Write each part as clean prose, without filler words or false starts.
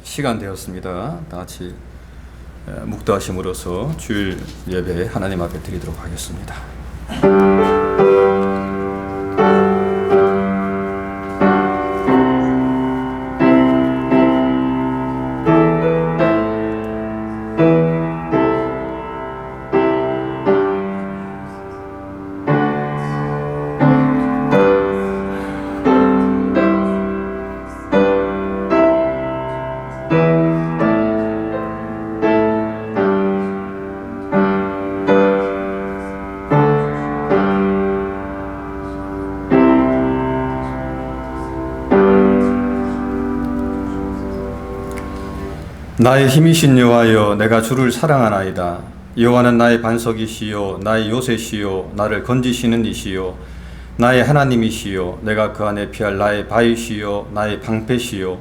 시간 되었습니다. 다 같이 묵도하심으로써 주일 예배 하나님 앞에 드리도록 하겠습니다. 나의 힘이신 여호와여, 내가 주를 사랑하나이다. 여호와는 나의 반석이시요 나의 요새시요 나를 건지시는 이시요 나의 하나님이시요 내가 그 안에 피할 나의 바위시요 나의 방패시요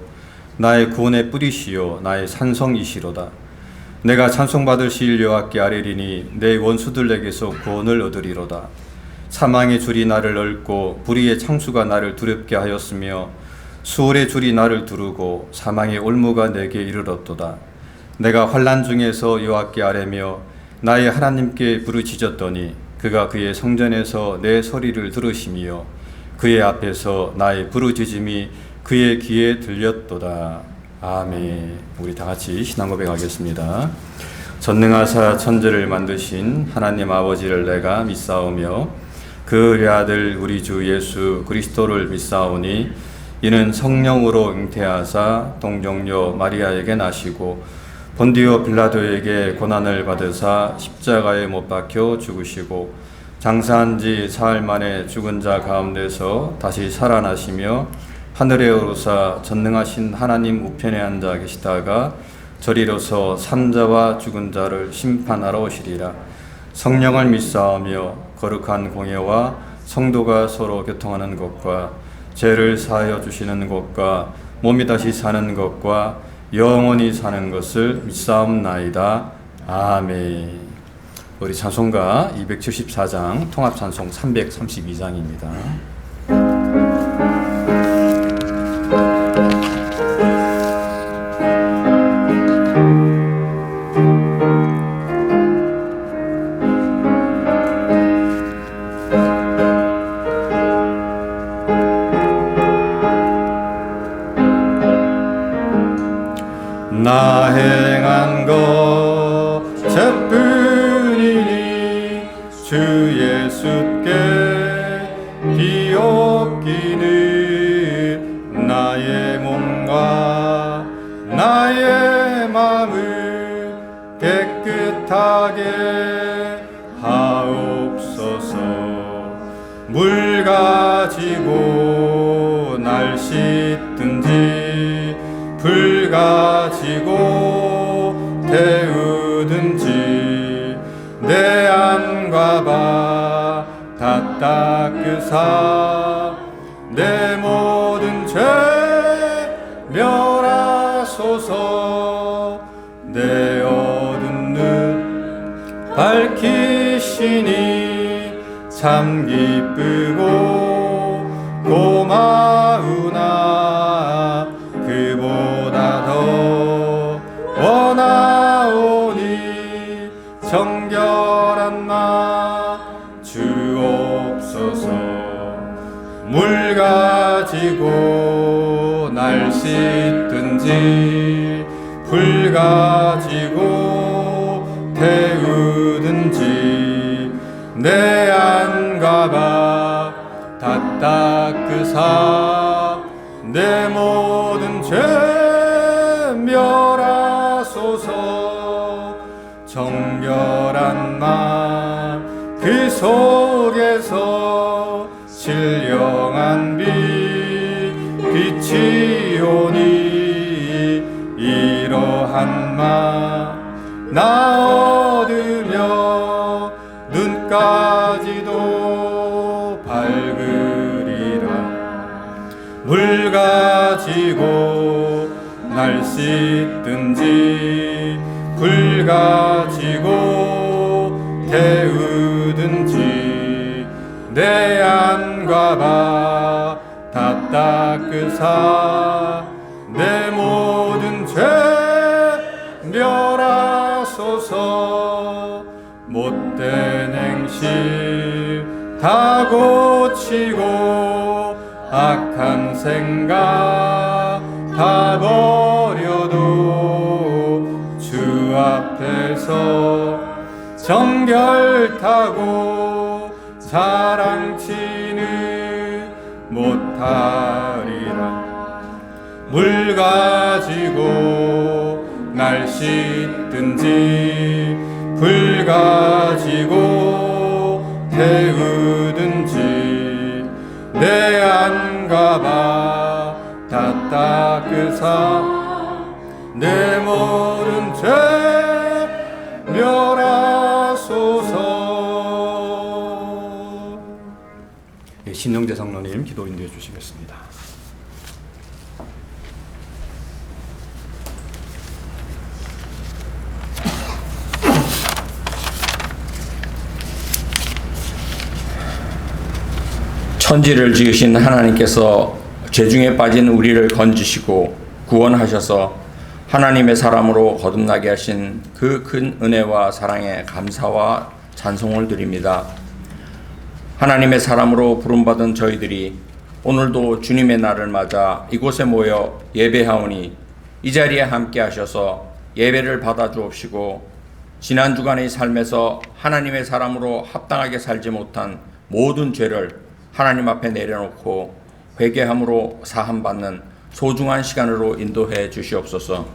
나의 구원의 뿌리시요 나의 산성이시로다. 내가 찬송받으실 여호와께 아뢰리니 내 원수들에게서 구원을 얻으리로다. 사망의 줄이 나를 얽고 불의의 창수가 나를 두렵게 하였으며 수월의 줄이 나를 두르고 사망의 올무가 내게 이르렀도다. 내가 환난 중에서 여호와께 아뢰며 나의 하나님께 부르짖었더니 그가 그의 성전에서 내 소리를 들으시며 그의 앞에서 나의 부르짖음이 그의 귀에 들렸도다. 아멘. 우리 다 같이 신앙 고백하겠습니다. 전능하사 천지를 만드신 하나님 아버지를 내가 믿사오며 그의 아들 우리 주 예수 그리스도를 믿사오니 이는 성령으로 잉태하사 동정녀 마리아에게 나시고 본디오 빌라도에게 고난을 받으사 십자가에 못 박혀 죽으시고 장사한 지 사흘 만에 죽은 자 가운데서 다시 살아나시며 하늘에 오르사 전능하신 하나님 우편에 앉아 계시다가 저리로서 산자와 죽은 자를 심판하러 오시리라. 성령을 믿사오며 거룩한 공예와 성도가 서로 교통하는 것과 죄를 사하여 주시는 것과 몸이 다시 사는 것과 영원히 사는 것을 믿사옵나이다. 아멘. 우리 찬송가 274장 통합찬송 332장입니다. 나 행한 것 저뿐이니 주 예수께 기업기는 나의 몸과 나의 마음을 깨끗하게 하옵소서. 물 가지고 날 씻든지 불 가지고 태우든지 내 안과 바 다 닦으사 내 모든 죄 멸하소서. 내 어두운 눈 밝히시니 참 기쁘고 고마우나 그보다 더 원하오니 정결한 나 주옵소서. 물 가지고 날 씻든지 불 가지고 태우든지 내 안과 바 다 닦으사 내 모든 죄 멸하소서. 정결한 나 그 속에서 신령한 빛이 오니 이러한 나 얻으며 눈까지도 밝으리라. 물 가지고 날 씻든지 불 가지고 태우든지 내 안과 바 다 닦으사 내 모든 죄 멸하소서. 못된 행실 다 고치고 악한 생각 다 버려도 주 앞에서 정결타고 자랑치는 못하리라. 물 가지고 날 씻든지 불 가지고 태우든지 내 안가봐 다 닦으사 내 모든 죄 멸하소서. 신영재 장로님 기도 인도해 주시겠습니다. 천지를 지으신 하나님께서 죄중에 빠진 우리를 건지시고 구원하셔서 하나님의 사람으로 거듭나게 하신 그 큰 은혜와 사랑에 감사와 찬송을 드립니다. 하나님의 사람으로 부름받은 저희들이 오늘도 주님의 날을 맞아 이곳에 모여 예배하오니 이 자리에 함께 하셔서 예배를 받아 주옵시고 지난 주간의 삶에서 하나님의 사람으로 합당하게 살지 못한 모든 죄를 하나님 앞에 내려놓고 회개함으로 사함받는 소중한 시간으로 인도해 주시옵소서.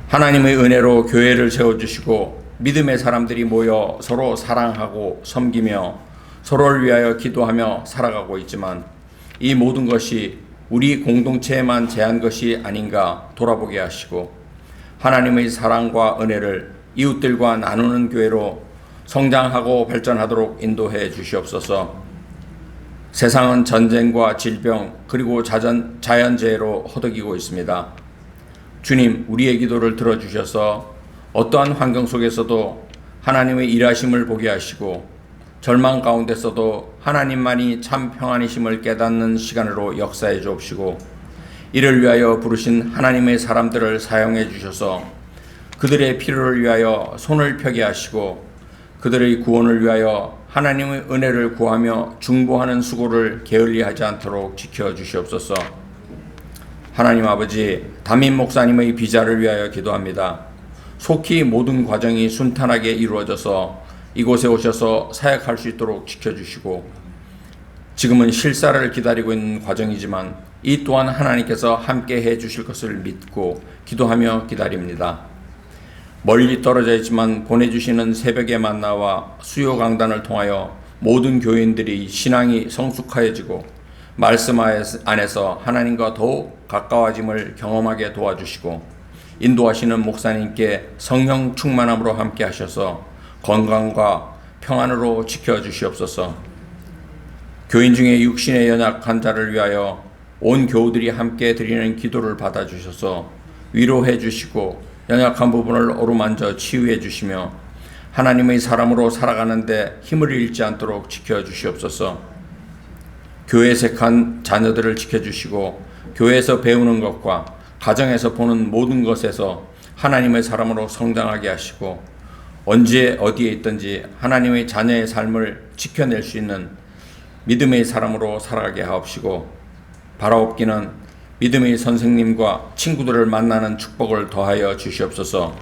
하나님의 은혜로 교회를 세워주시고 믿음의 사람들이 모여 서로 사랑하고 섬기며 서로를 위하여 기도하며 살아가고 있지만 이 모든 것이 우리 공동체에만 제한 것이 아닌가 돌아보게 하시고 하나님의 사랑과 은혜를 이웃들과 나누는 교회로 성장하고 발전하도록 인도해 주시옵소서. 세상은 전쟁과 질병 그리고 자연재해로 허덕이고 있습니다. 주님, 우리의 기도를 들어주셔서 어떠한 환경 속에서도 하나님의 일하심을 보게 하시고 절망 가운데서도 하나님만이 참 평안이심을 깨닫는 시간으로 역사해 주옵시고 이를 위하여 부르신 하나님의 사람들을 사용해 주셔서 그들의 필요를 위하여 손을 펴게 하시고 그들의 구원을 위하여 하나님의 은혜를 구하며 중보하는 수고를 게을리하지 않도록 지켜주시옵소서. 하나님 아버지, 담임 목사님의 비자를 위하여 기도합니다. 속히 모든 과정이 순탄하게 이루어져서 이곳에 오셔서 사역할 수 있도록 지켜주시고 지금은 실사를 기다리고 있는 과정이지만 이 또한 하나님께서 함께 해 주실 것을 믿고 기도하며 기다립니다. 멀리 떨어져 있지만 보내주시는 새벽의 만나와 수요 강단을 통하여 모든 교인들이 신앙이 성숙하여지고 말씀 안에서 하나님과 더욱 가까워짐을 경험하게 도와주시고 인도하시는 목사님께 성령 충만함으로 함께 하셔서 건강과 평안으로 지켜주시옵소서. 교인 중에 육신의 연약한 자를 위하여 온 교우들이 함께 드리는 기도를 받아주셔서 위로해 주시고 연약한 부분을 어루만져 치유해 주시며 하나님의 사람으로 살아가는데 힘을 잃지 않도록 지켜주시옵소서. 교회에 색한 자녀들을 지켜주시고 교회에서 배우는 것과 가정에서 보는 모든 것에서 하나님의 사람으로 성장하게 하시고 언제 어디에 있든지 하나님의 자녀의 삶을 지켜낼 수 있는 믿음의 사람으로 살아가게 하옵시고 바라옵기는 믿음의 선생님과 친구들을 만나는 축복을 더하여 주시옵소서.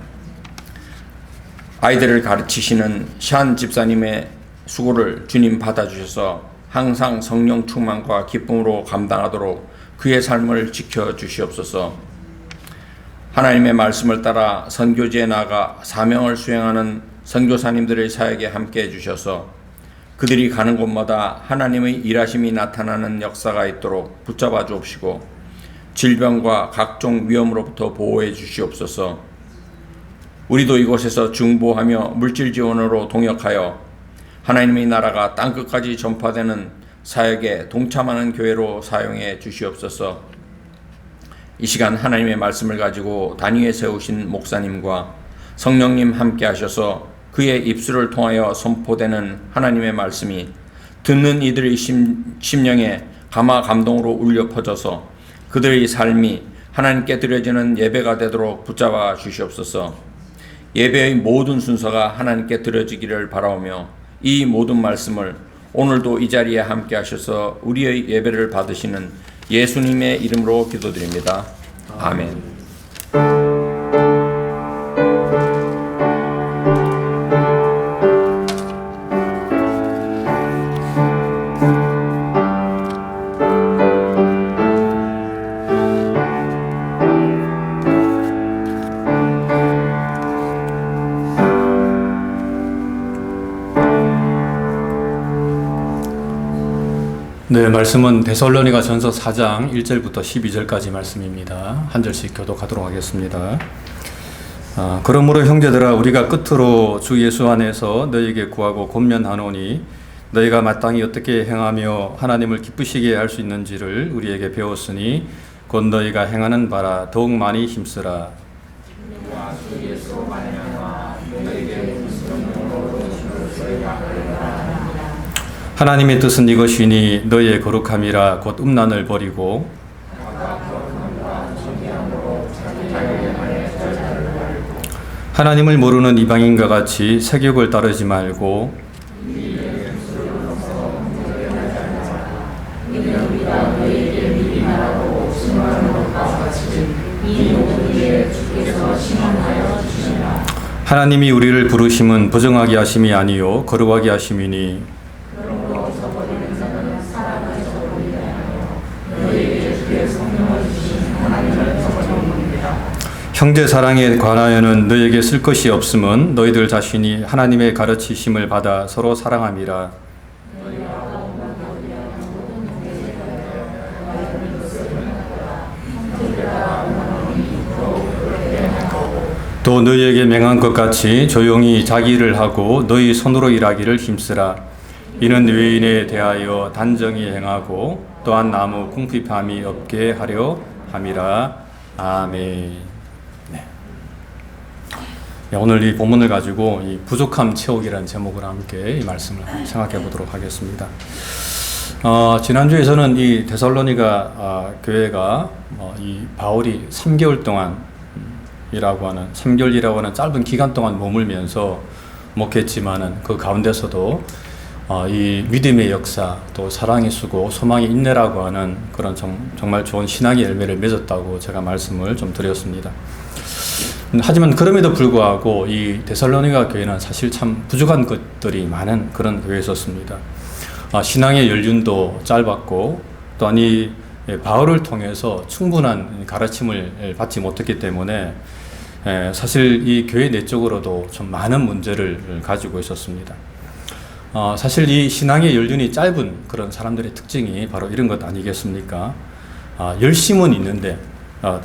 아이들을 가르치시는 샨 집사님의 수고를 주님 받아주셔서 항상 성령 충만과 기쁨으로 감당하도록 그의 삶을 지켜주시옵소서. 하나님의 말씀을 따라 선교지에 나가 사명을 수행하는 선교사님들의 사역에 함께 해주셔서 그들이 가는 곳마다 하나님의 일하심이 나타나는 역사가 있도록 붙잡아 주옵시고 질병과 각종 위험으로부터 보호해 주시옵소서. 우리도 이곳에서 중보하며 물질 지원으로 동역하여 하나님의 나라가 땅끝까지 전파되는 사역에 동참하는 교회로 사용해 주시옵소서. 이 시간 하나님의 말씀을 가지고 단위에 세우신 목사님과 성령님 함께 하셔서 그의 입술을 통하여 선포되는 하나님의 말씀이 듣는 이들의 심령에 감화 감동으로 울려 퍼져서 그들의 삶이 하나님께 드려지는 예배가 되도록 붙잡아 주시옵소서. 예배의 모든 순서가 하나님께 드려지기를 바라오며 이 모든 말씀을 오늘도 이 자리에 함께 하셔서 우리의 예배를 받으시는 예수님의 이름으로 기도드립니다. 아멘. 네, 말씀은 데살로니가 전서 4장 1절부터 12절까지 말씀입니다. 한 절씩 교독하도록 하겠습니다. 그러므로 형제들아 우리가 끝으로 주 예수 안에서 너희에게 구하고 권면하노니 너희가 마땅히 어떻게 행하며 하나님을 기쁘시게 할 수 있는지를 우리에게 배웠으니 곧 너희가 행하는 바라 더욱 많이 힘쓰라. 하나님의 뜻은 이것이니 너희의 거룩함이라 곧 음란을 버리고 하나님을 모르는 이방인과 같이 세욕을 따르지 말고 하나님이 우리를 부르심은 부정하게 하심이 아니요 거룩하게 하심이니 형제 사랑에 관하여는 너희에게 쓸 것이 없음은 너희들 자신이 하나님의 가르치심을 받아 서로 사랑함이라. 또 너희에게 맹한 것 같이 조용히 자기 일을 하고 너희 손으로 일하기를 힘쓰라. 이는 외인에 대하여 단정히 행하고 또한 아무 궁핍함이 없게 하려 함이라. 아멘. 오늘 이 본문을 가지고 이 부족함 채우기라는 제목으로 함께 이 말씀을 생각해 보도록 하겠습니다. 지난주에서는 이 데살로니가 교회가 이 바울이 3개월 동안 3개월이라고 하는 짧은 기간 동안 머물면서 목했지만은 그 가운데서도 이 믿음의 역사, 또 사랑의 수고, 소망의 인내라고 하는 그런 정말 좋은 신앙의 열매를 맺었다고 제가 말씀을 좀 드렸습니다. 하지만 그럼에도 불구하고 이 데살로니가 교회는 사실 참 부족한 것들이 많은 그런 교회였었습니다. 신앙의 연륜도 짧았고 또한 이 바울을 통해서 충분한 가르침을 받지 못했기 때문에 사실 이 교회 내적으로도 좀 많은 문제를 가지고 있었습니다. 사실 이 신앙의 연륜이 짧은 그런 사람들의 특징이 바로 이런 것 아니겠습니까? 열심은 있는데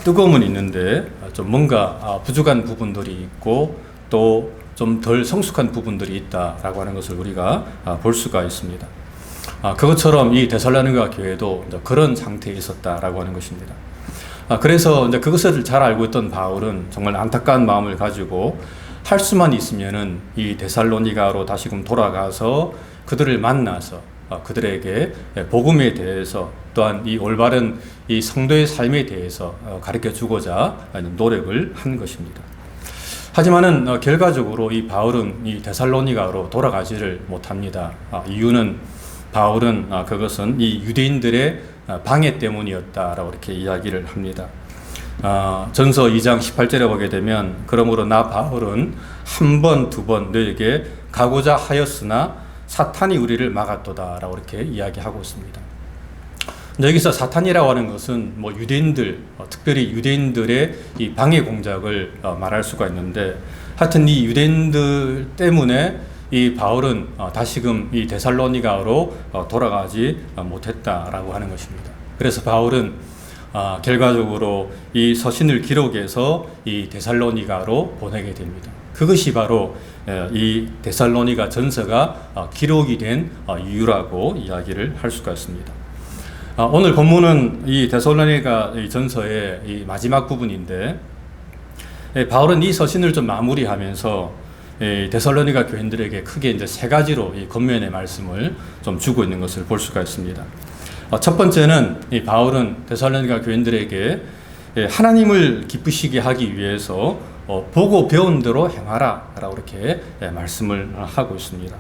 뜨거움은 있는데 좀 뭔가 부족한 부분들이 있고 또 좀 덜 성숙한 부분들이 있다라고 하는 것을 우리가 볼 수가 있습니다. 그것처럼 이 데살로니가 교회도 그런 상태에 있었다라고 하는 것입니다. 그래서 이제 그것을 잘 알고 있던 바울은 정말 안타까운 마음을 가지고 할 수만 있으면은 이 데살로니가로 다시금 돌아가서 그들을 만나서 그들에게 복음에 대해서 또한 이 올바른 이 성도의 삶에 대해서 가르쳐 주고자 노력을 한 것입니다. 하지만은 결과적으로 이 바울은 이 데살로니가로 돌아가지를 못합니다. 이유는 바울은 그것은 이 유대인들의 방해 때문이었다라고 이렇게 이야기를 합니다. 전서 2장 18절에 보게 되면 그러므로 나 바울은 한 번, 두 번 너에게 가고자 하였으나 사탄이 우리를 막았도다 라고 이렇게 이야기하고 있습니다. 여기서 사탄이라고 하는 것은 뭐 유대인들, 특별히 유대인들의 이 방해 공작을 말할 수가 있는데 하여튼 이 유대인들 때문에 이 바울은 다시금 이 데살로니가로 돌아가지 못했다라고 하는 것입니다. 그래서 바울은 결과적으로 이 서신을 기록해서 이 데살로니가로 보내게 됩니다. 그것이 바로 이 데살로니가 전서가 기록이 된 이유라고 이야기를 할 수가 있습니다. 오늘 본문은 이 데살로니가 전서의 이 마지막 부분인데 바울은 이 서신을 좀 마무리하면서 데살로니가 교인들에게 크게 이제 세 가지로 이 권면의 말씀을 좀 주고 있는 것을 볼 수가 있습니다. 첫 번째는 이 바울은 데살로니가 교인들에게 하나님을 기쁘시게 하기 위해서 보고 배운 대로 행하라 라고 이렇게 말씀을 하고 있습니다.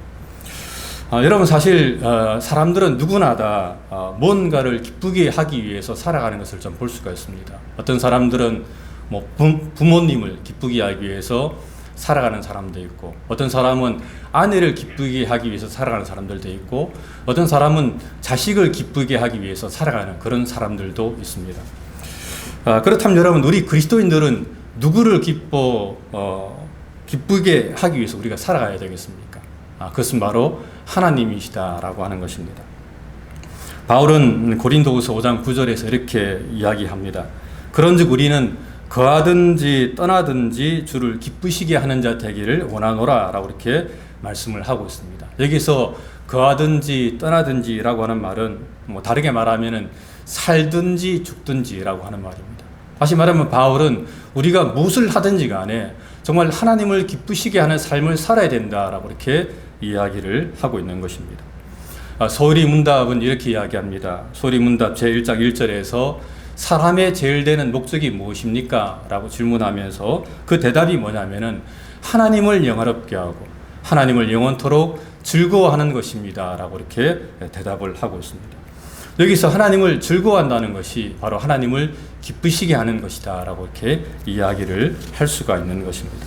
여러분 사실 사람들은 누구나 다 뭔가를 기쁘게 하기 위해서 살아가는 것을 좀 볼 수가 있습니다. 어떤 사람들은 뭐 부모님을 기쁘게 하기 위해서 살아가는 사람도 있고, 어떤 사람은 아내를 기쁘게 하기 위해서 살아가는 사람들도 있고, 어떤 사람은 자식을 기쁘게 하기 위해서 살아가는 그런 사람들도 있습니다. 그렇다면 여러분, 우리 그리스도인들은 누구를 기쁘게 하기 위해서 우리가 살아가야 되겠습니까? 그것은 바로 하나님이시다라고 하는 것입니다. 바울은 고린도후서 5장 9절에서 이렇게 이야기합니다. 그런즉 우리는 거하든지 떠나든지 주를 기쁘시게 하는 자 되기를 원하노라 라고 이렇게 말씀을 하고 있습니다. 여기서 거하든지 떠나든지라고 하는 말은 뭐 다르게 말하면은 살든지 죽든지라고 하는 말입니다. 다시 말하면 바울은 우리가 무엇을 하든지 간에 정말 하나님을 기쁘시게 하는 삶을 살아야 된다라고 이렇게 이야기를 하고 있는 것입니다. 소리 문답은 이렇게 이야기합니다. 소리 문답 제1장 1절에서 사람의 제일 되는 목적이 무엇입니까? 라고 질문하면서 그 대답이 뭐냐면은 하나님을 영화롭게 하고 하나님을 영원토록 즐거워하는 것입니다 라고 이렇게 대답을 하고 있습니다. 여기서 하나님을 즐거워한다는 것이 바로 하나님을 기쁘시게 하는 것이다 라고 이렇게 이야기를 할 수가 있는 것입니다.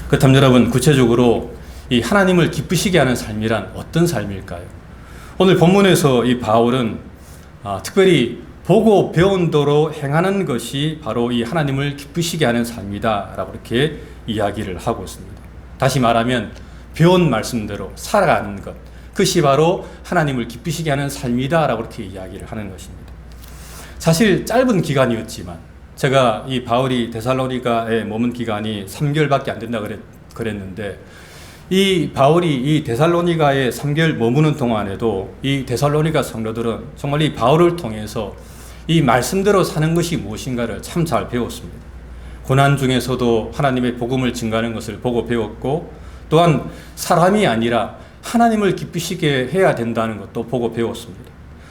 그렇다면 여러분, 구체적으로 이 하나님을 기쁘시게 하는 삶이란 어떤 삶일까요? 오늘 본문에서 이 바울은 특별히 보고 배운 대로 행하는 것이 바로 이 하나님을 기쁘시게 하는 삶이다 라고 이렇게 이야기를 하고 있습니다. 다시 말하면 배운 말씀대로 살아가는 것, 그것이 바로 하나님을 기쁘시게 하는 삶이다 라고 이렇게 이야기를 하는 것입니다. 사실 짧은 기간이었지만 제가 이 바울이 데살로니가에 머문 기간이 3개월밖에 안 된다 그랬는데, 이 바울이 이 데살로니가에 3개월 머무는 동안에도 이 데살로니가 성도들은 정말 이 바울을 통해서 이 말씀대로 사는 것이 무엇인가를 참 잘 배웠습니다. 고난 중에서도 하나님의 복음을 증가하는 것을 보고 배웠고, 또한 사람이 아니라 하나님을 기쁘시게 해야 된다는 것도 보고 배웠습니다.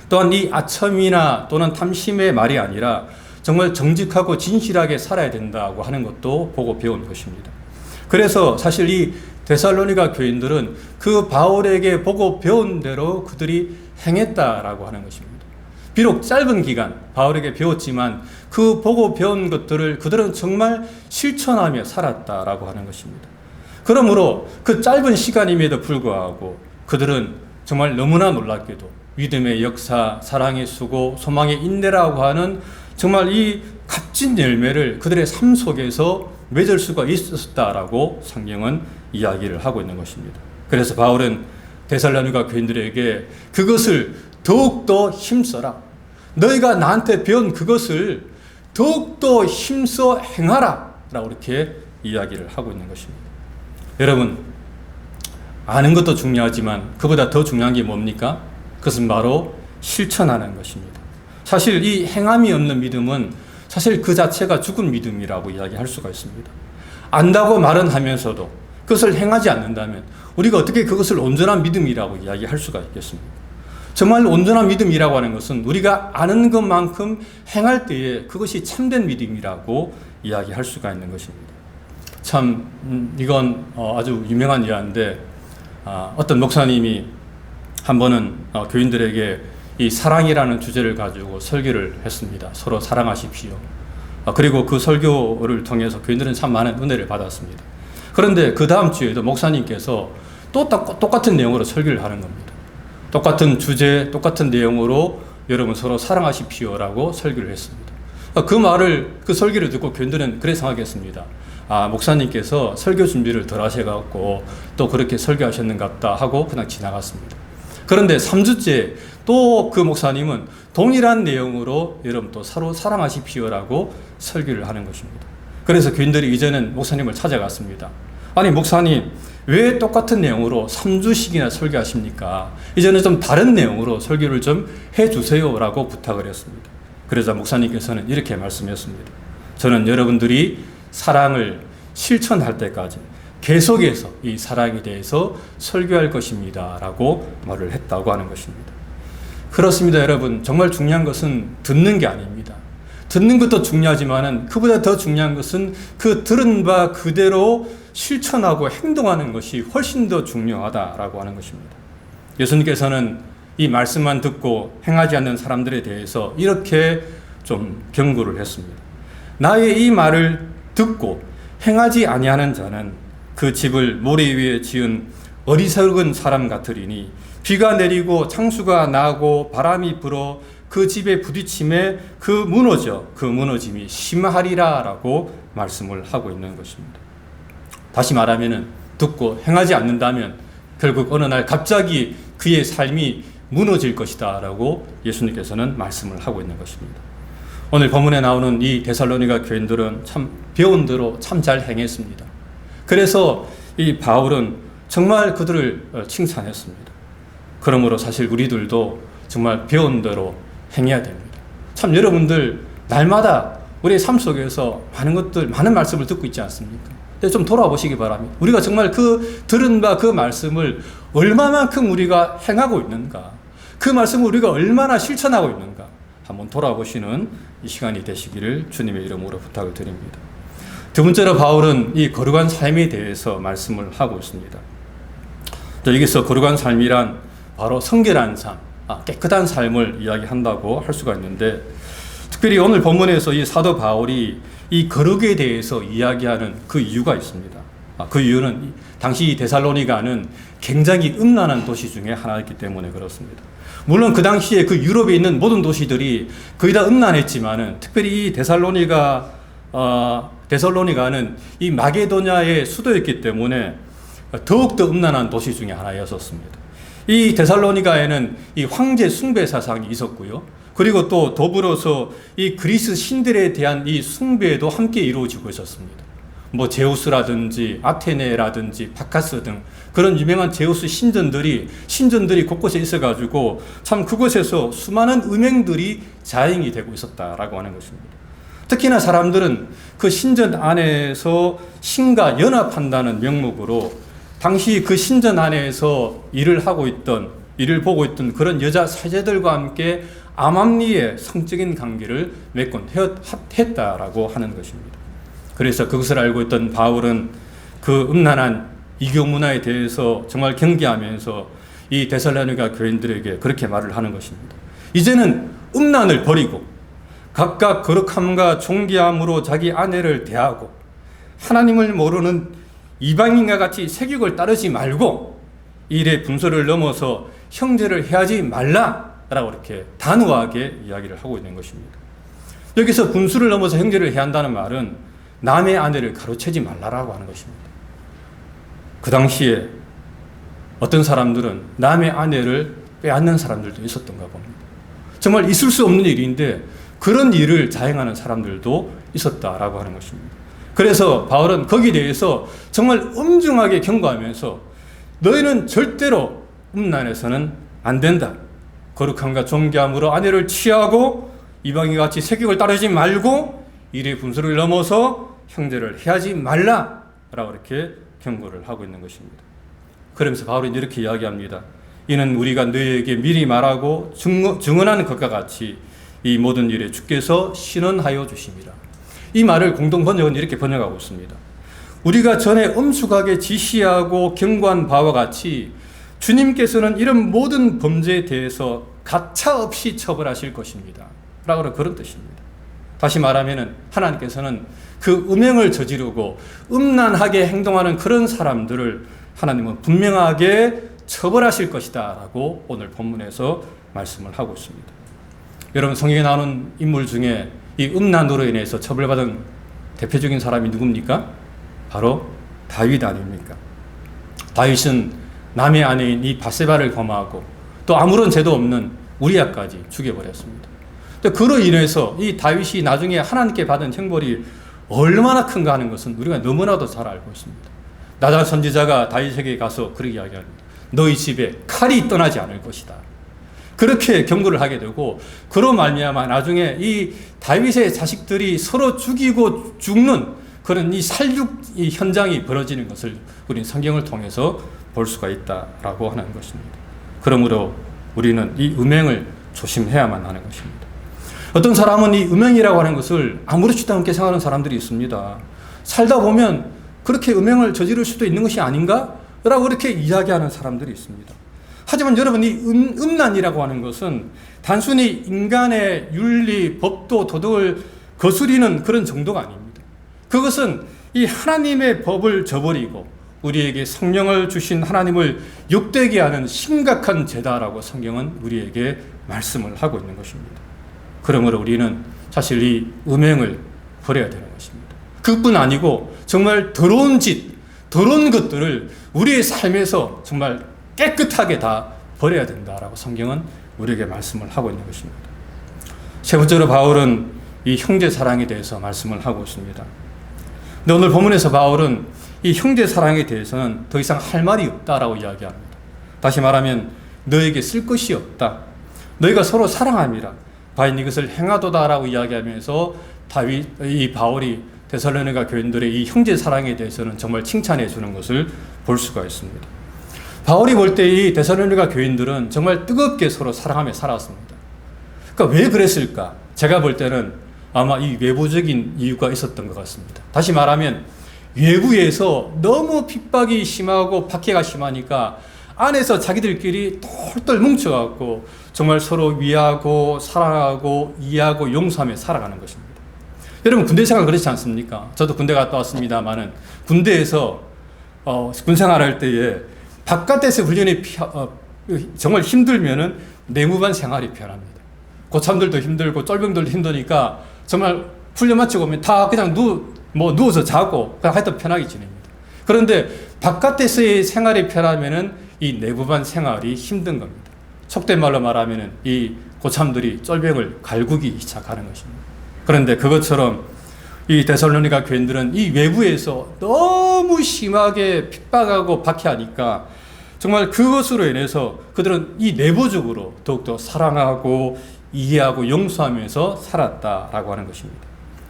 또한 이 아첨이나 또는 탐심의 말이 아니라 정말 정직하고 진실하게 살아야 된다고 하는 것도 보고 배운 것입니다. 그래서 사실 이 데살로니가 교인들은 그 바울에게 보고 배운 대로 그들이 행했다라고 하는 것입니다. 비록 짧은 기간 바울에게 배웠지만 그 보고 배운 것들을 그들은 정말 실천하며 살았다라고 하는 것입니다. 그러므로 그 짧은 시간임에도 불구하고 그들은 정말 너무나 놀랍게도 믿음의 역사, 사랑의 수고, 소망의 인내라고 하는 정말 이 값진 열매를 그들의 삶 속에서 맺을 수가 있었다라고 성경은 이야기를 하고 있는 것입니다. 그래서 바울은 데살로니가 교인들에게 그것을 더욱더 힘써라. 너희가 나한테 배운 그것을 더욱더 힘써 행하라. 라고 이렇게 이야기를 하고 있는 것입니다. 여러분, 아는 것도 중요하지만 그보다 더 중요한 게 뭡니까? 그것은 바로 실천하는 것입니다. 사실 이 행함이 없는 믿음은 사실 그 자체가 죽은 믿음이라고 이야기할 수가 있습니다. 안다고 말은 하면서도 그것을 행하지 않는다면 우리가 어떻게 그것을 온전한 믿음이라고 이야기할 수가 있겠습니까? 정말 온전한 믿음이라고 하는 것은 우리가 아는 것만큼 행할 때에 그것이 참된 믿음이라고 이야기할 수가 있는 것입니다. 참 이건 아주 유명한 일화인데, 어떤 목사님이 한 번은 교인들에게 이 사랑이라는 주제를 가지고 설교를 했습니다. 서로 사랑하십시오. 그리고 그 설교를 통해서 교인들은 참 많은 은혜를 받았습니다. 그런데 그 다음 주에도 목사님께서 또 똑같은 내용으로 설교를 하는 겁니다. 똑같은 주제, 똑같은 내용으로 여러분 서로 사랑하십시오라고 설교를 했습니다. 그 설교를 듣고 교인들은 그래 생각했습니다. 목사님께서 설교 준비를 덜 하셔갖고 또 그렇게 설교하셨는갑다 하고 그냥 지나갔습니다. 그런데 3주째 또 그 목사님은 동일한 내용으로 여러분 또 서로 사랑하십시오라고 설교를 하는 것입니다. 그래서 교인들이 이제는 목사님을 찾아갔습니다. 아니 목사님, 왜 똑같은 내용으로 3주씩이나 설교하십니까? 이제는 좀 다른 내용으로 설교를 좀 해주세요라고 부탁을 했습니다. 그러자 목사님께서는 이렇게 말씀했습니다. 저는 여러분들이 사랑을 실천할 때까지 계속해서 이 사랑에 대해서 설교할 것입니다 라고 말을 했다고 하는 것입니다. 그렇습니다, 여러분. 정말 중요한 것은 듣는 게 아닙니다. 듣는 것도 중요하지만은 그보다 더 중요한 것은 그 들은 바 그대로 실천하고 행동하는 것이 훨씬 더 중요하다라고 하는 것입니다. 예수님께서는 이 말씀만 듣고 행하지 않는 사람들에 대해서 이렇게 좀 경고를 했습니다. 나의 이 말을 듣고 행하지 아니하는 자는 그 집을 모래 위에 지은 어리석은 사람 같으리니 비가 내리고 창수가 나고 바람이 불어 그 집에 부딪힘에 그 무너짐이 심하리라 라고 말씀을 하고 있는 것입니다. 다시 말하면 듣고 행하지 않는다면 결국 어느 날 갑자기 그의 삶이 무너질 것이다 라고 예수님께서는 말씀을 하고 있는 것입니다. 오늘 본문에 나오는 이 데살로니가 교인들은 참 배운 대로 참 잘 행했습니다. 그래서 이 바울은 정말 그들을 칭찬했습니다. 그러므로 사실 우리들도 정말 배운 대로 행해야 됩니다. 참 여러분들 날마다 우리의 삶 속에서 많은 말씀을 듣고 있지 않습니까? 근데 좀 돌아보시기 바랍니다. 우리가 정말 그 들은 바 그 말씀을 얼마만큼 우리가 행하고 있는가, 그 말씀을 우리가 얼마나 실천하고 있는가 한번 돌아보시는 이 시간이 되시기를 주님의 이름으로 부탁을 드립니다. 두 번째로 바울은 이 거룩한 삶에 대해서 말씀을 하고 있습니다. 여기서 거룩한 삶이란 바로 성결한 삶, 깨끗한 삶을 이야기한다고 할 수가 있는데, 특별히 오늘 본문에서 이 사도 바울이 이 거룩에 대해서 이야기하는 그 이유가 있습니다. 그 이유는 당시 데살로니가는 굉장히 음란한 도시 중에 하나였기 때문에 그렇습니다. 물론 그 당시에 그 유럽에 있는 모든 도시들이 거의 다 음란했지만은 특별히 이 데살로니가는 이 마게도냐의 수도였기 때문에 더욱더 음란한 도시 중에 하나였었습니다. 이 데살로니가에는 이 황제 숭배 사상이 있었고요. 그리고 또 더불어서 이 그리스 신들에 대한 이 숭배도 함께 이루어지고 있었습니다. 뭐 제우스라든지 아테네라든지 바카스 등 그런 유명한 제우스 신전들이 곳곳에 있어가지고 참 그곳에서 수많은 음행들이 자행이 되고 있었다라고 하는 것입니다. 특히나 사람들은 그 신전 안에서 신과 연합한다는 명목으로 당시 그 신전 안에서 일을 보고 있던 그런 여자 사제들과 함께 암암리의 성적인 관계를 맺곤 했다라고 하는 것입니다. 그래서 그것을 알고 있던 바울은 그 음란한 이교 문화에 대해서 정말 경계하면서 이 데살로니가 교인들에게 그렇게 말을 하는 것입니다. 이제는 음란을 버리고 각각 거룩함과 존귀함으로 자기 아내를 대하고 하나님을 모르는 이방인과 같이 세격을 따르지 말고 일의 분수를 넘어서 형제를 해하지 말라라고 이렇게 단호하게 이야기를 하고 있는 것입니다. 여기서 분수를 넘어서 형제를 해야 한다는 말은 남의 아내를 가로채지 말라라고 하는 것입니다. 그 당시에 어떤 사람들은 남의 아내를 빼앗는 사람들도 있었던가 봅니다. 정말 있을 수 없는 일인데 그런 일을 자행하는 사람들도 있었다라고 하는 것입니다. 그래서 바울은 거기에 대해서 정말 엄중하게 경고하면서 너희는 절대로 음란해서는 안 된다. 거룩함과 존귀함으로 아내를 취하고 이방인과 같이 세격을 따르지 말고 일의 분수를 넘어서 형제를 해하지 말라라고 이렇게 경고를 하고 있는 것입니다. 그러면서 바울은 이렇게 이야기합니다. 이는 우리가 너희에게 미리 말하고 증언하는 것과 같이 이 모든 일에 주께서 신원하여 주심이라. 이 말을 공동 번역은 이렇게 번역하고 있습니다. 우리가 전에 엄숙하게 지시하고 경고한 바와 같이 주님께서는 이런 모든 범죄에 대해서 가차없이 처벌하실 것입니다. 라고 그런 뜻입니다. 다시 말하면 하나님께서는 그 음행을 저지르고 음란하게 행동하는 그런 사람들을 하나님은 분명하게 처벌하실 것이다 라고 오늘 본문에서 말씀을 하고 있습니다. 여러분, 성경에 나오는 인물 중에 이 음란으로 인해서 처벌받은 대표적인 사람이 누굽니까? 바로 다윗 아닙니까? 다윗은 남의 아내인 이 바세바를 범하고 또 아무런 죄도 없는 우리아까지 죽여버렸습니다. 그로 인해서 이 다윗이 나중에 하나님께 받은 형벌이 얼마나 큰가 하는 것은 우리가 너무나도 잘 알고 있습니다. 나단 선지자가 다윗에게 가서 그렇게 이야기합니다. 너희 집에 칼이 떠나지 않을 것이다. 그렇게 경고를 하게 되고 그로 말미암아 나중에 이 다윗의 자식들이 서로 죽이고 죽는 그런 이 살육 이 현장이 벌어지는 것을 우리는 성경을 통해서 볼 수가 있다라고 하는 것입니다. 그러므로 우리는 이 음행을 조심해야만 하는 것입니다. 어떤 사람은 이 음행이라고 하는 것을 아무렇지도 않게 생각하는 사람들이 있습니다. 살다 보면 그렇게 음행을 저지를 수도 있는 것이 아닌가? 라고 이렇게 이야기하는 사람들이 있습니다. 하지만 여러분, 이 음란이라고 하는 것은 단순히 인간의 윤리, 법도, 도덕을 거스리는 그런 정도가 아닙니다. 그것은 이 하나님의 법을 저버리고 우리에게 성령을 주신 하나님을 욕되게 하는 심각한 죄다라고 성경은 우리에게 말씀을 하고 있는 것입니다. 그러므로 우리는 사실 이 음행을 버려야 되는 것입니다. 그뿐 아니고 정말 더러운 짓, 더러운 것들을 우리의 삶에서 정말 깨끗하게 다 버려야 된다라고 성경은 우리에게 말씀을 하고 있는 것입니다. 세 번째로 바울은 이 형제 사랑에 대해서 말씀을 하고 있습니다. 근데 오늘 본문에서 바울은 이 형제 사랑에 대해서는 더 이상 할 말이 없다라고 이야기합니다. 다시 말하면 너에게 쓸 것이 없다. 너희가 서로 사랑함이라. 과연 이것을 행하도다라고 이야기하면서 이 바울이 데살로니가 교인들의 이 형제 사랑에 대해서는 정말 칭찬해 주는 것을 볼 수가 있습니다. 바울이 볼 때 이 데살로니가 교인들은 정말 뜨겁게 서로 사랑하며 살았습니다. 그러니까 왜 그랬을까? 제가 볼 때는 아마 이 외부적인 이유가 있었던 것 같습니다. 다시 말하면 외부에서 너무 핍박이 심하고 박해가 심하니까 안에서 자기들끼리 똘똘 뭉쳐갖고 정말 서로 위하고 사랑하고 이해하고 용서하며 살아가는 것입니다. 여러분, 군대 생활 그렇지 않습니까? 저도 군대 갔다 왔습니다만은 군대에서 군생활할 때에 바깥에서 훈련이 정말 힘들면은 내무반 생활이 편합니다. 고참들도 힘들고 쫄병들도 힘드니까 정말 훈련 마치고 오면 다 그냥 누워서 자고 그냥 하여튼 편하게 지냅니다. 그런데 바깥에서의 생활이 편하면은 이 내부반 생활이 힘든 겁니다. 속된 말로 말하면은 이 고참들이 쫄병을 갈구기 시작하는 것입니다. 그런데 그것처럼 이 데살로니가 교인들은 이 외부에서 너무 심하게 핍박하고 박해하니까 정말 그것으로 인해서 그들은 이 내부적으로 더욱더 사랑하고 이해하고 용서하면서 살았다라고 하는 것입니다.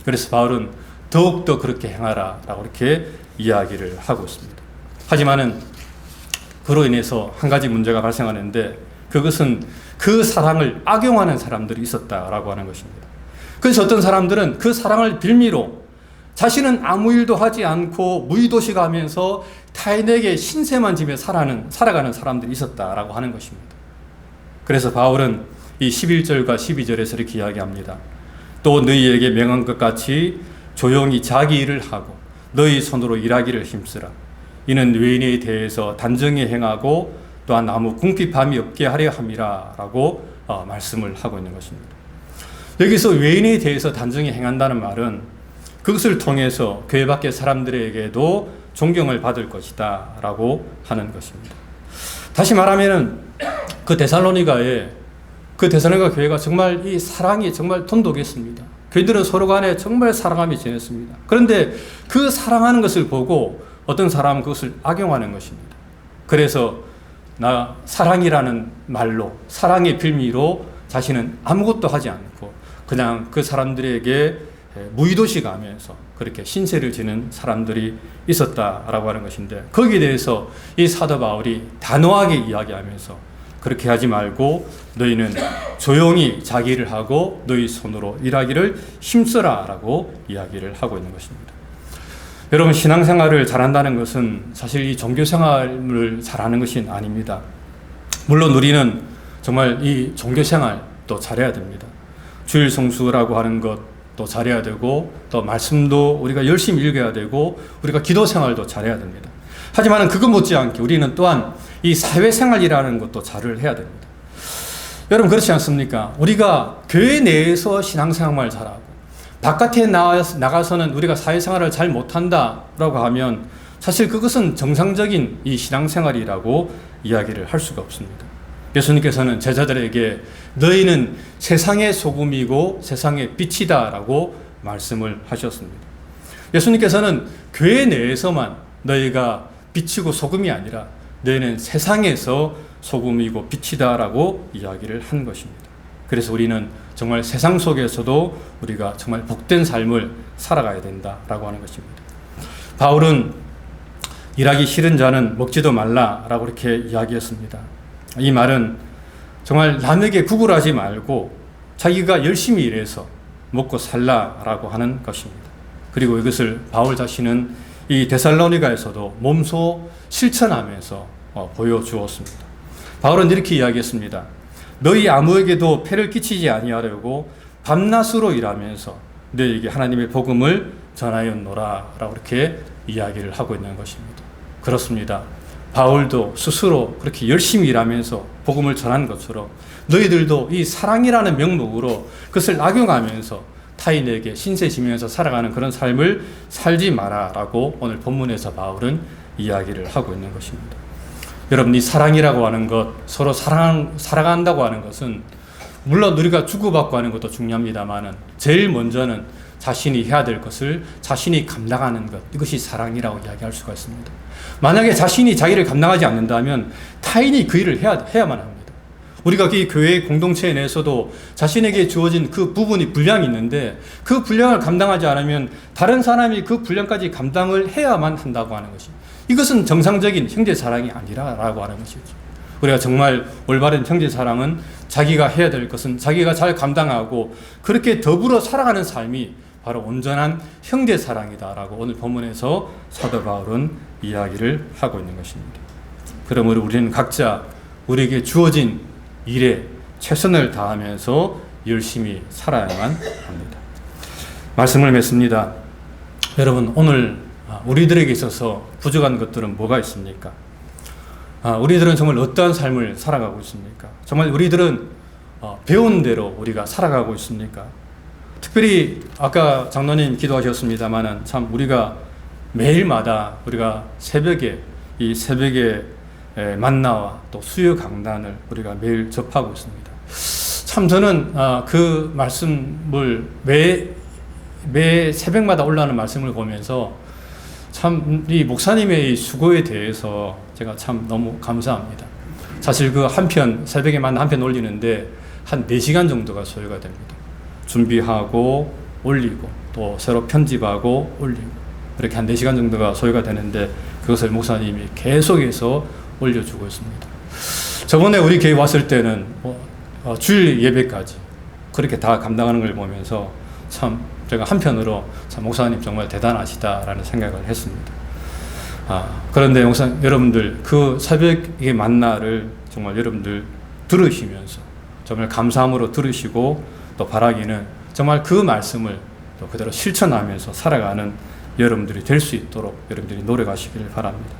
그래서 바울은 더욱더 그렇게 행하라라고 이렇게 이야기를 하고 있습니다. 하지만은 그로 인해서 한 가지 문제가 발생하는데 그것은 그 사랑을 악용하는 사람들이 있었다라고 하는 것입니다. 그래서 어떤 사람들은 그 사랑을 빌미로 자신은 아무 일도 하지 않고 무의도식하면서 타인에게 신세만 지며 살아가는 사람들이 있었다라고 하는 것입니다. 그래서 바울은 이 11절과 12절에서 이렇게 이야기합니다. 또 너희에게 명한 것 같이 조용히 자기 일을 하고 너희 손으로 일하기를 힘쓰라. 이는 외인에 대해서 단정히 행하고 또한 아무 궁핍함이 없게 하려 함이라 라고 말씀을 하고 있는 것입니다. 여기서 외인에 대해서 단정히 행한다는 말은 그것을 통해서 교회 밖의 사람들에게도 존경을 받을 것이다 라고 하는 것입니다. 다시 말하면 그 데살로니가 교회가 정말 이 사랑이 정말 돈독했습니다. 교인들은 서로 간에 정말 사랑하며 지냈습니다. 그런데 그 사랑하는 것을 보고 어떤 사람은 그것을 악용하는 것입니다. 그래서 사랑이라는 말로, 사랑의 빌미로 자신은 아무것도 하지 않고 그냥 그 사람들에게 무의도식하면서 그렇게 신세를 지는 사람들이 있었다라고 하는 것인데, 거기에 대해서 이 사도 바울이 단호하게 이야기하면서 그렇게 하지 말고 너희는 조용히 자기 일을 하고 너희 손으로 일하기를 힘써라 라고 이야기를 하고 있는 것입니다. 여러분, 신앙생활을 잘한다는 것은 사실 이 종교생활을 잘하는 것이 아닙니다. 물론 우리는 정말 이 종교생활도 잘해야 됩니다. 주일 성수라고 하는 것도 잘해야 되고 또 말씀도 우리가 열심히 읽어야 되고 우리가 기도생활도 잘해야 됩니다. 하지만 그것 못지않게 우리는 또한 이 사회생활이라는 것도 잘을 해야 됩니다. 여러분, 그렇지 않습니까? 우리가 교회 내에서 신앙생활을 잘하고 바깥에 나가서는 우리가 사회생활을 잘 못한다라고 하면 사실 그것은 정상적인 이 신앙생활이라고 이야기를 할 수가 없습니다. 예수님께서는 제자들에게 너희는 세상의 소금이고 세상의 빛이다라고 말씀을 하셨습니다. 예수님께서는 교회 내에서만 너희가 빛이고 소금이 아니라 너희는 세상에서 소금이고 빛이다라고 이야기를 한 것입니다. 그래서 우리는 정말 세상 속에서도 우리가 정말 복된 삶을 살아가야 된다라고 하는 것입니다. 바울은 일하기 싫은 자는 먹지도 말라라고 이렇게 이야기했습니다. 이 말은 정말 남에게 구걸하지 말고 자기가 열심히 일해서 먹고 살라라고 하는 것입니다. 그리고 이것을 바울 자신은 이 데살로니가에서도 몸소 실천하면서 보여주었습니다. 바울은 이렇게 이야기했습니다. 너희 아무에게도 폐를 끼치지 아니하려고 밤낮으로 일하면서 너희에게 하나님의 복음을 전하였노라 라고 이렇게 이야기를 하고 있는 것입니다. 그렇습니다. 바울도 스스로 그렇게 열심히 일하면서 복음을 전한 것처럼 너희들도 이 사랑이라는 명목으로 그것을 악용하면서 타인에게 신세지면서 살아가는 그런 삶을 살지 마라라고 오늘 본문에서 바울은 이야기를 하고 있는 것입니다. 여러분, 이 사랑이라고 하는 것, 서로 살아간다고 하는 것은 물론 우리가 주고받고 하는 것도 중요합니다만은 제일 먼저는 자신이 해야 될 것을 자신이 감당하는 것, 이것이 사랑이라고 이야기할 수가 있습니다. 만약에 자신이 자기를 감당하지 않는다면 타인이 그 일을 해야만 합니다. 우리가 이 교회 공동체 내에서도 자신에게 주어진 그 부분이 분량이 있는데 그 분량을 감당하지 않으면 다른 사람이 그 분량까지 감당을 해야만 한다고 하는 것이, 이것은 정상적인 형제 사랑이 아니라라고 하는 것이죠. 우리가 정말 올바른 형제 사랑은 자기가 해야 될 것은 자기가 잘 감당하고 그렇게 더불어 살아가는 삶이 바로 온전한 형제 사랑이다라고 오늘 본문에서 사도 바울은 이야기를 하고 있는 것입니다. 그러므로 우리는 각자 우리에게 주어진 일에 최선을 다하면서 열심히 살아야만 합니다. 말씀을 맺습니다. 여러분, 오늘 우리들에게 있어서 부족한 것들은 뭐가 있습니까? 우리들은 정말 어떠한 삶을 살아가고 있습니까? 정말 우리들은 배운 대로 우리가 살아가고 있습니까? 특별히 아까 장로님 기도하셨습니다만은 참 우리가 매일마다 우리가 새벽에 이 새벽에 만나와 또 수요 강단을 우리가 매일 접하고 있습니다. 참 저는 그 말씀을 매 새벽마다 올라오는 말씀을 보면서 참 이 목사님의 수고에 대해서 제가 참 너무 감사합니다. 사실 그 한편 새벽에 만나 한 편 올리는데 한 4시간 정도가 소요가 됩니다. 준비하고 올리고 또 새로 편집하고 올리고 이렇게 한 4시간 정도가 소요가 되는데 그것을 목사님이 계속해서 올려주고 있습니다. 저번에 우리 교회 왔을 때는 주일 예배까지 그렇게 다 감당하는 걸 보면서 참 제가 한편으로 참 목사님 정말 대단하시다라는 생각을 했습니다. 그런데 여러분들 그 새벽의 만나를 정말 여러분들 들으시면서 정말 감사함으로 들으시고 또 바라기는 정말 그 말씀을 또 그대로 실천하면서 살아가는 여러분들이 될 수 있도록 여러분들이 노력하시길 바랍니다.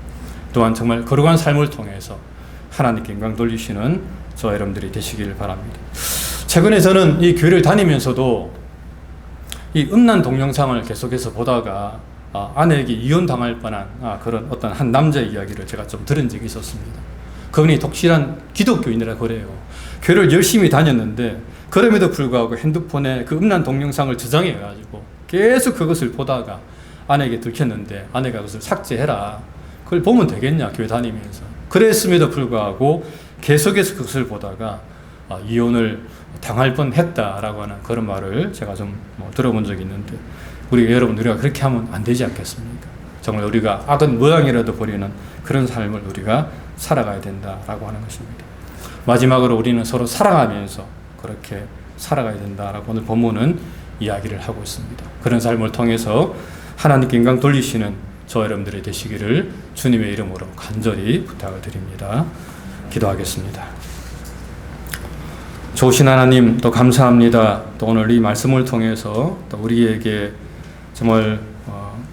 또한 정말 거룩한 삶을 통해서 하나님께 영광 돌리시는 저와 여러분들이 되시길 바랍니다. 최근에 저는 이 교회를 다니면서도 이 음란 동영상을 계속해서 보다가 아내에게 이혼당할 뻔한 그런 어떤 한 남자의 이야기를 제가 좀 들은 적이 있었습니다. 그분이 독실한 기독교인이라 그래요. 교회를 열심히 다녔는데 그럼에도 불구하고 핸드폰에 그 음란 동영상을 저장해가지고 계속 그것을 보다가 아내에게 들켰는데 아내가 그것을 삭제해라. 그걸 보면 되겠냐, 교회 다니면서. 그랬음에도 불구하고 계속해서 그것을 보다가 이혼을 당할 뻔했다라고 하는 그런 말을 제가 좀 들어본 적이 있는데 우리가 그렇게 하면 안 되지 않겠습니까? 정말 우리가 악은 모양이라도 버리는 그런 삶을 우리가 살아가야 된다라고 하는 것입니다. 마지막으로 우리는 서로 사랑하면서 그렇게 살아가야 된다라고 오늘 본문은 이야기를 하고 있습니다. 그런 삶을 통해서 하나님께 영광 돌리시는 저 여러분들이 되시기를 주님의 이름으로 간절히 부탁을 드립니다. 기도하겠습니다. 좋으신 하나님, 또 감사합니다. 또 오늘 이 말씀을 통해서 또 우리에게 정말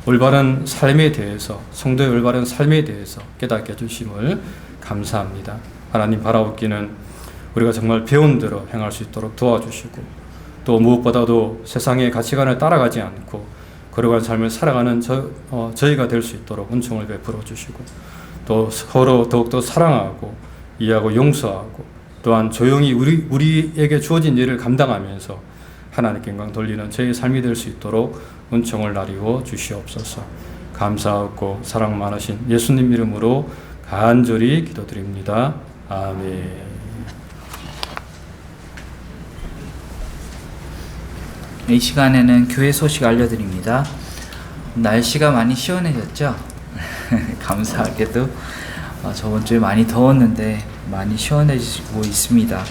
올바른 삶에 대해서, 성도의 올바른 삶에 대해서 깨닫게 해주심을 감사합니다. 하나님, 바라옵기는 우리가 정말 배운 대로 행할 수 있도록 도와주시고 또 무엇보다도 세상의 가치관을 따라가지 않고 거룩한 삶을 살아가는 저희가 될 수 있도록 은총을 베풀어 주시고 또 서로 더욱더 사랑하고 이해하고 용서하고 또한 조용히 우리에게 주어진 일을 감당하면서 하나님께 영광 돌리는 저희의 삶이 될 수 있도록 은총을 나리워 주시옵소서. 감사하고 사랑 많으신 예수님 이름으로 간절히 기도드립니다. 아멘. 이 시간에는 교회 소식 알려드립니다. 날씨가 많이 시원해졌죠? 감사하게도 저번 주에 많이 더웠는데 많이 시원해지고 있습니다.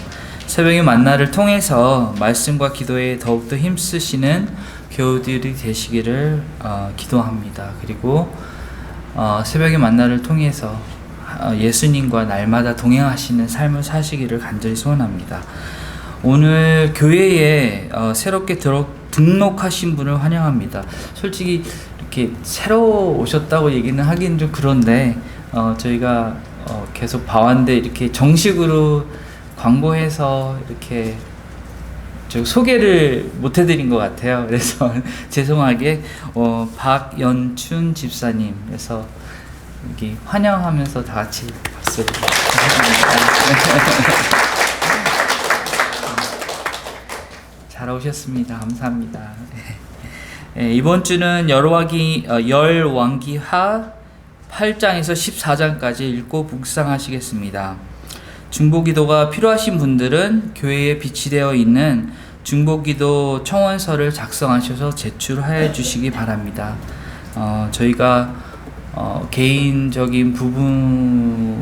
새벽의 만나를 통해서 말씀과 기도에 더욱더 힘쓰시는 교우들이 되시기를 기도합니다. 그리고 새벽의 만나를 통해서 예수님과 날마다 동행하시는 삶을 사시기를 간절히 소원합니다. 오늘 교회에 새롭게 등록하신 분을 환영합니다. 솔직히 이렇게 새로 오셨다고 얘기는 하긴 좀 그런데 저희가 계속 봐왔는데 이렇게 정식으로 광고해서 이렇게 저 소개를 못 해드린 것 같아요. 그래서 죄송하게 박연춘 집사님, 그래서 여기 환영하면서 다 같이 박수를 잘 오셨습니다. 감사합니다. 이번 주는 열왕기하 8장에서 14장까지 읽고 묵상하시겠습니다. 중보기도가 필요하신 분들은 교회에 비치되어 있는 중보기도 청원서를 작성하셔서 제출하여 주시기 바랍니다. 저희가 개인적인 부분으로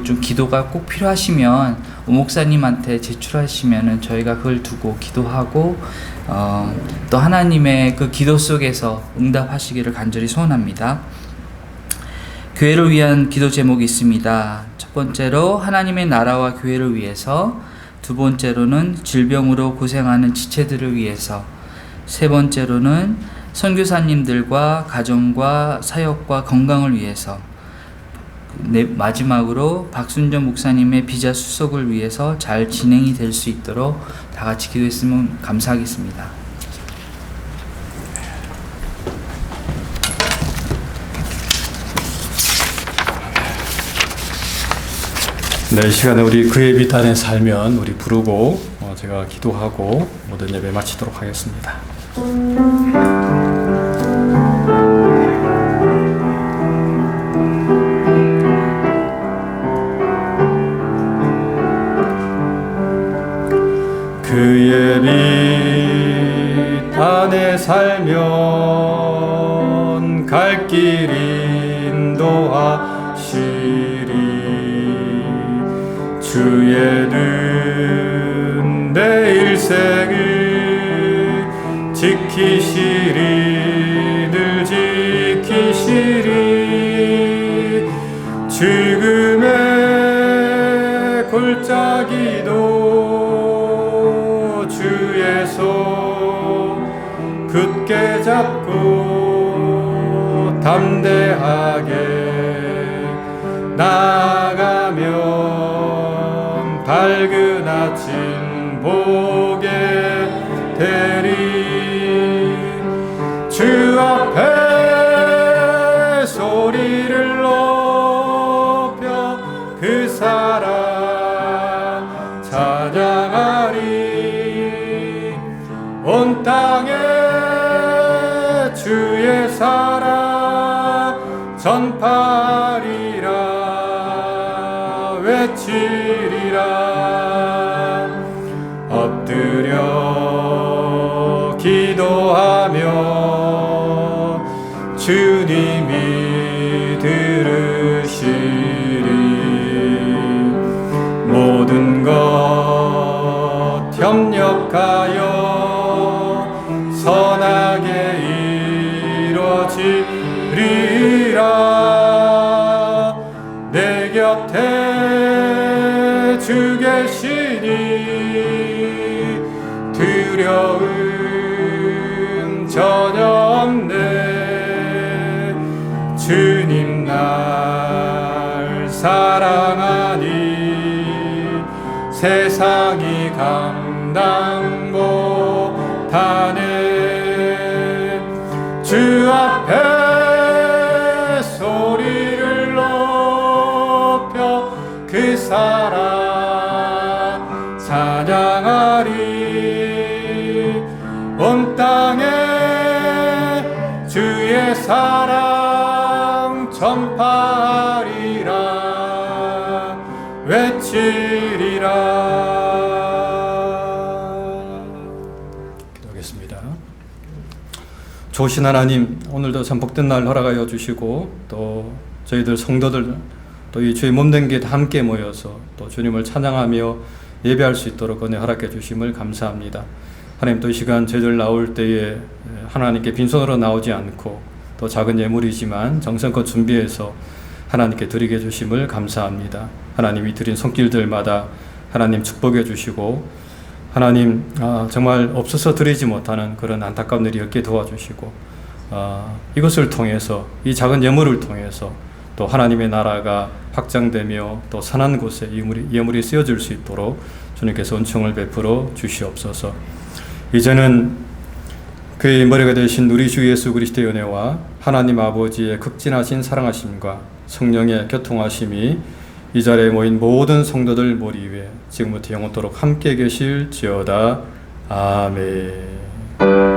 좀 기도가 꼭 필요하시면 목사님한테 제출하시면은 저희가 그걸 두고 기도하고 또 하나님의 그 기도 속에서 응답하시기를 간절히 소원합니다. 교회를 위한 기도 제목이 있습니다. 첫 번째로 하나님의 나라와 교회를 위해서, 두 번째로는 질병으로 고생하는 지체들을 위해서, 세 번째로는 선교사님들과 가정과 사역과 건강을 위해서, 마지막으로 박순정 목사님의 비자 수속을 위해서 잘 진행이 될 수 있도록 다 같이 기도했으면 감사하겠습니다. 네, 이 시간에 우리 그의 빛 안에 살면 우리 부르고 제가 기도하고 모든 예배 마치도록 하겠습니다. 그의 빛 안에 살면 갈 길 인도하시리. 주의 눈 내 일생을 지키시리. 늘 지키시리. 죽음의 골짜기도 주의 손 굳게 잡고 담대하게 나아가며 밝은 아침 보게 되리. 주 앞에 소리를 높여 그 사랑 찬양하리. 온 땅에 주의 사랑 전파하리라. 외치리라. 엎드려 기도하며 주님이 들으시리. 모든 것 협력하여 선하게 이루어지리라. 내 곁에 주 계시니 두려움 전혀 없네. 주님 날 사랑하니 세상이 감당 못하네. 주 앞에 소리를 높여 그 사랑 찬양하리. 온 땅에 주의 사랑 전파하리라. 외치리라. 기도하겠습니다. 좋으신 하나님, 오늘도 참 복된 날 허락하여 주시고 또 저희들 성도들 또 이 주의 몸된 게 함께 모여서 또 주님을 찬양하며 예배할 수 있도록 은혜 허락해 주심을 감사합니다. 하나님 또 이 시간 저희들 나올 때에 하나님께 빈손으로 나오지 않고 또 작은 예물이지만 정성껏 준비해서 하나님께 드리게 주심을 감사합니다. 하나님이 드린 손길들마다 하나님 축복해 주시고 하나님 정말 없어서 드리지 못하는 그런 안타까운 일이 없게 도와주시고 이것을 통해서 이 작은 예물을 통해서 또 하나님의 나라가 확장되며 또 선한 곳에 예물이 쓰여질 수 있도록 주님께서 은총을 베풀어 주시옵소서. 이제는 그의 머리가 되신 우리 주 예수 그리스도의 은혜와 하나님 아버지의 극진하신 사랑하심과 성령의 교통하심이 이 자리에 모인 모든 성도들 머리 위에 지금부터 영원토록 함께 계실지어다. 아멘.